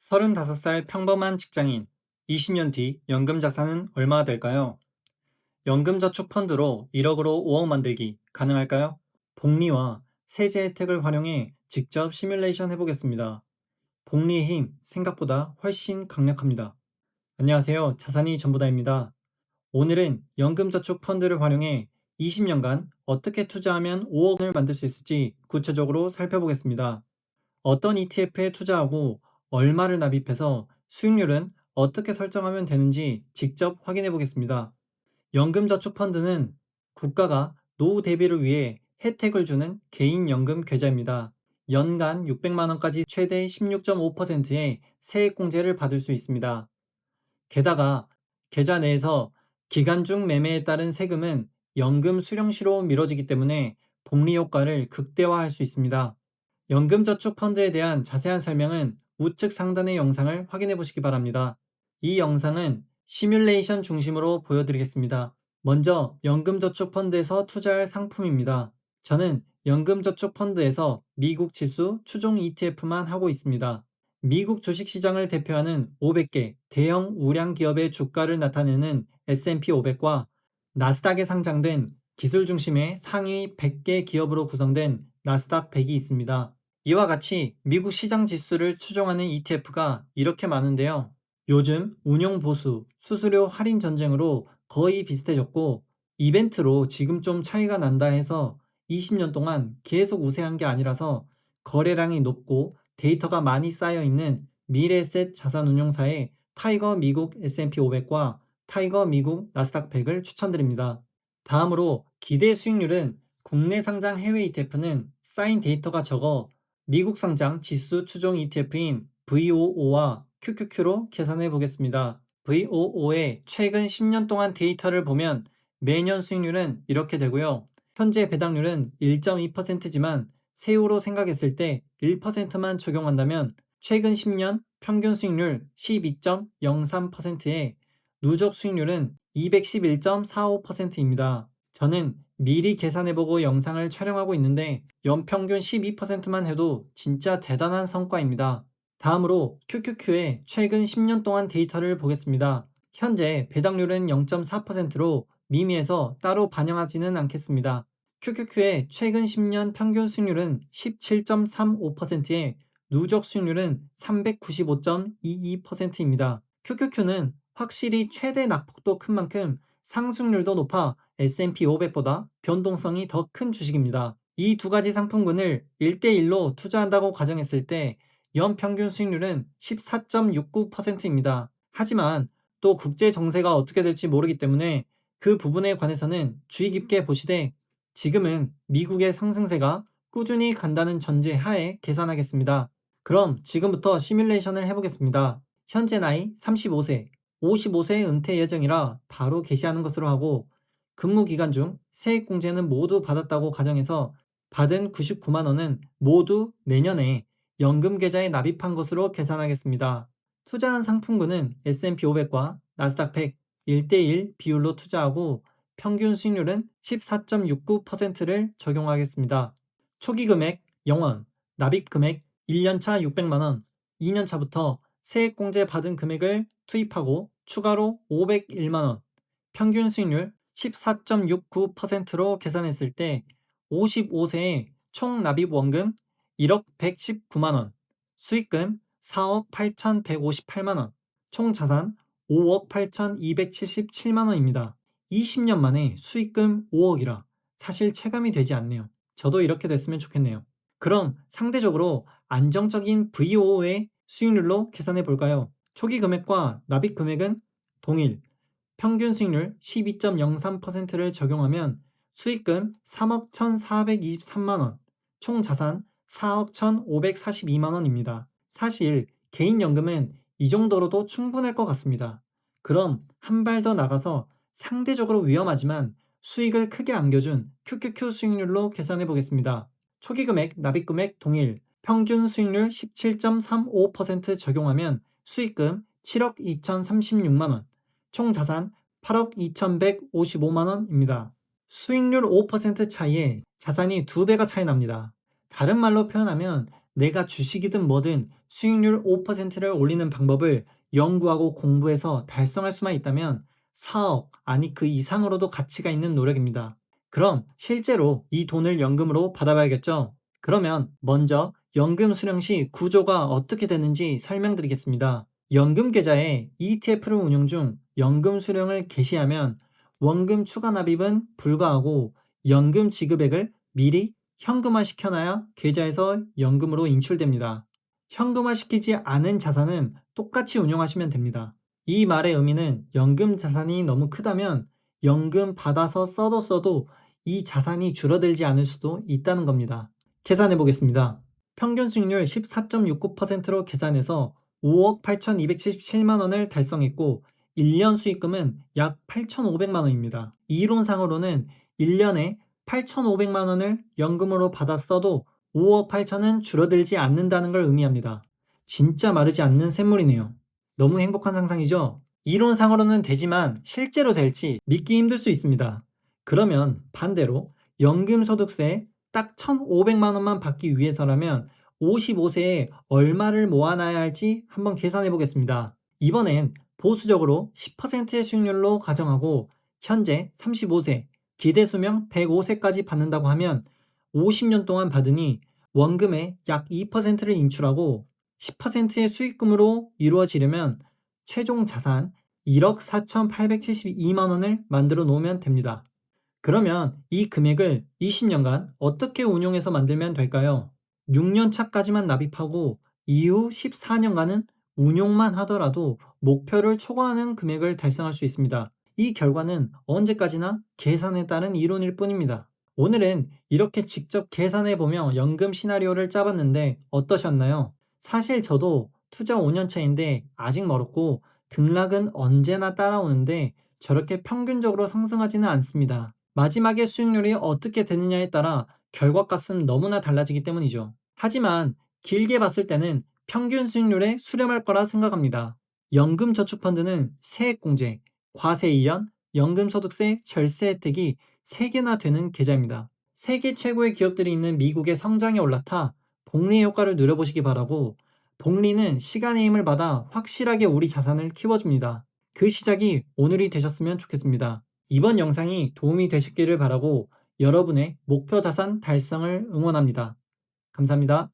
35살 평범한 직장인, 20년 뒤 연금 자산은 얼마나 될까요? 연금저축펀드로 1억으로 5억 만들기 가능할까요? 복리와 세제 혜택을 활용해 직접 시뮬레이션 해보겠습니다. 복리의 힘 생각보다 훨씬 강력합니다. 안녕하세요. 자산이 전부다입니다. 오늘은 연금저축펀드를 활용해 20년간 어떻게 투자하면 5억을 만들 수 있을지 구체적으로 살펴보겠습니다. 어떤 ETF에 투자하고 얼마를 납입해서 수익률은 어떻게 설정하면 되는지 직접 확인해 보겠습니다. 연금저축펀드는 국가가 노후 대비를 위해 혜택을 주는 개인연금 계좌입니다. 연간 600만 원까지 최대 16.5%의 세액공제를 받을 수 있습니다. 게다가 계좌 내에서 기간 중 매매에 따른 세금은 연금 수령시로 미뤄지기 때문에 복리 효과를 극대화할 수 있습니다. 연금저축펀드에 대한 자세한 설명은 우측 상단의 영상을 확인해 보시기 바랍니다. 이 영상은 시뮬레이션 중심으로 보여드리겠습니다. 먼저 연금저축펀드에서 투자할 상품입니다. 저는 연금저축펀드에서 미국 지수 추종 ETF만 하고 있습니다. 미국 주식시장을 대표하는 500개 대형 우량 기업의 주가를 나타내는 S&P 500과 나스닥에 상장된 기술 중심의 상위 100개 기업으로 구성된 나스닥 100이 있습니다. 이와 같이 미국 시장 지수를 추종하는 ETF가 이렇게 많은데요. 요즘 운용 보수, 수수료 할인 전쟁으로 거의 비슷해졌고 이벤트로 지금 좀 차이가 난다 해서 20년 동안 계속 우세한 게 아니라서 거래량이 높고 데이터가 많이 쌓여 있는 미래에셋 자산운용사의 타이거 미국 S&P 500과 타이거 미국 나스닥 100을 추천드립니다. 다음으로 기대 수익률은 국내 상장 해외 ETF는 쌓인 데이터가 적어 미국 상장 지수 추종 ETF인 VOO와 QQQ로 계산해 보겠습니다. VOO의 최근 10년 동안 데이터를 보면 매년 수익률은 이렇게 되고요. 현재 배당률은 1.2%지만 세후로 생각했을 때 1%만 적용한다면 최근 10년 평균 수익률 12.03%에 누적 수익률은 211.45%입니다. 저는 미리 계산해보고 영상을 촬영하고 있는데 연평균 12%만 해도 진짜 대단한 성과입니다. 다음으로 QQQ의 최근 10년 동안 데이터를 보겠습니다. 현재 배당률은 0.4%로 미미해서 따로 반영하지는 않겠습니다. QQQ의 최근 10년 평균 수익률은 17.35%에 누적 수익률은 395.22%입니다. QQQ는 확실히 최대 낙폭도 큰 만큼 상승률도 높아 S&P 500보다 변동성이 더 큰 주식입니다. 이 두 가지 상품군을 1대1로 투자한다고 가정했을 때 연평균 수익률은 14.69%입니다. 하지만 또 국제 정세가 어떻게 될지 모르기 때문에 그 부분에 관해서는 주의 깊게 보시되 지금은 미국의 상승세가 꾸준히 간다는 전제 하에 계산하겠습니다. 그럼 지금부터 시뮬레이션을 해보겠습니다. 현재 나이 35세, 55세 은퇴 예정이라 바로 개시하는 것으로 하고 근무 기간 중 세액공제는 모두 받았다고 가정해서 받은 99만 원은 모두 내년에 연금 계좌에 납입한 것으로 계산하겠습니다. 투자한 상품군은 S&P 500과 나스닥 100 1대1 비율로 투자하고 평균 수익률은 14.69%를 적용하겠습니다. 초기 금액 0원, 납입 금액 1년차 600만 원, 2년차부터 세액공제 받은 금액을 투입하고 추가로 501만 원, 평균 수익률 14.69%로 계산했을 때 55세에 총 납입 원금 1억 119만 원, 수익금 4억 8,158만 원, 총 자산 5억 8,277만 원입니다. 20년 만에 수익금 5억이라 사실 체감이 되지 않네요. 저도 이렇게 됐으면 좋겠네요. 그럼 상대적으로 안정적인 VOO의 수익률로 계산해 볼까요? 초기 금액과 납입 금액은 동일, 평균 수익률 12.03%를 적용하면 수익금 3억 1,423만 원, 총 자산 4억 1,542만 원입니다. 사실 개인연금은 이 정도로도 충분할 것 같습니다. 그럼 한 발 더 나가서 상대적으로 위험하지만 수익을 크게 안겨준 QQQ 수익률로 계산해 보겠습니다. 초기 금액, 납입 금액 동일, 평균 수익률 17.35% 적용하면 수익금 7억 2,036만 원, 총 자산 8억 2,155만 원입니다. 수익률 5% 차이에 자산이 2배가 차이 납니다. 다른 말로 표현하면 내가 주식이든 뭐든 수익률 5%를 올리는 방법을 연구하고 공부해서 달성할 수만 있다면 4억, 아니 그 이상으로도 가치가 있는 노력입니다. 그럼 실제로 이 돈을 연금으로 받아봐야겠죠? 그러면 먼저 연금 수령 시 구조가 어떻게 되는지 설명드리겠습니다. 연금 계좌에 ETF를 운용 중 연금 수령을 개시하면 원금 추가 납입은 불가하고 연금 지급액을 미리 현금화 시켜놔야 계좌에서 연금으로 인출됩니다. 현금화시키지 않은 자산은 똑같이 운용하시면 됩니다. 이 말의 의미는 연금 자산이 너무 크다면 연금 받아서 써도 이 자산이 줄어들지 않을 수도 있다는 겁니다. 계산해 보겠습니다. 평균 수익률 14.69%로 계산해서 5억 8,277만 원을 달성했고 1년 수익금은 약 8,500만 원입니다. 이론상으로는 1년에 8,500만 원을 연금으로 받아 써도 5억 8천은 줄어들지 않는다는 걸 의미합니다. 진짜 마르지 않는 샘물이네요. 너무 행복한 상상이죠? 이론상으로는 되지만 실제로 될지 믿기 힘들 수 있습니다. 그러면 반대로 연금소득세 딱 1,500만 원만 받기 위해서라면 55세에 얼마를 모아놔야 할지 한번 계산해 보겠습니다. 이번엔 보수적으로 10%의 수익률로 가정하고 현재 35세, 기대수명 105세까지 받는다고 하면 50년 동안 받으니 원금의 약 2%를 인출하고 10%의 수익금으로 이루어지려면 최종 자산 1억 4,872만 원을 만들어 놓으면 됩니다. 그러면 이 금액을 20년간 어떻게 운용해서 만들면 될까요? 6년 차까지만 납입하고 이후 14년간은 운용만 하더라도 목표를 초과하는 금액을 달성할 수 있습니다. 이 결과는 언제까지나 계산에 따른 이론일 뿐입니다. 오늘은 이렇게 직접 계산해 보며 연금 시나리오를 짜봤는데 어떠셨나요? 사실 저도 투자 5년 차인데 아직 멀었고 등락은 언제나 따라오는데 저렇게 평균적으로 상승하지는 않습니다. 마지막에 수익률이 어떻게 되느냐에 따라 결과값은 너무나 달라지기 때문이죠. 하지만 길게 봤을 때는 평균 수익률에 수렴할 거라 생각합니다. 연금저축펀드는 세액공제, 과세이연, 연금소득세 절세 혜택이 3개나 되는 계좌입니다. 세계 최고의 기업들이 있는 미국의 성장에 올라타 복리 효과를 누려보시기 바라고, 복리는 시간의 힘을 받아 확실하게 우리 자산을 키워줍니다. 그 시작이 오늘이 되셨으면 좋겠습니다. 이번 영상이 도움이 되셨기를 바라고 여러분의 목표 자산 달성을 응원합니다. 감사합니다.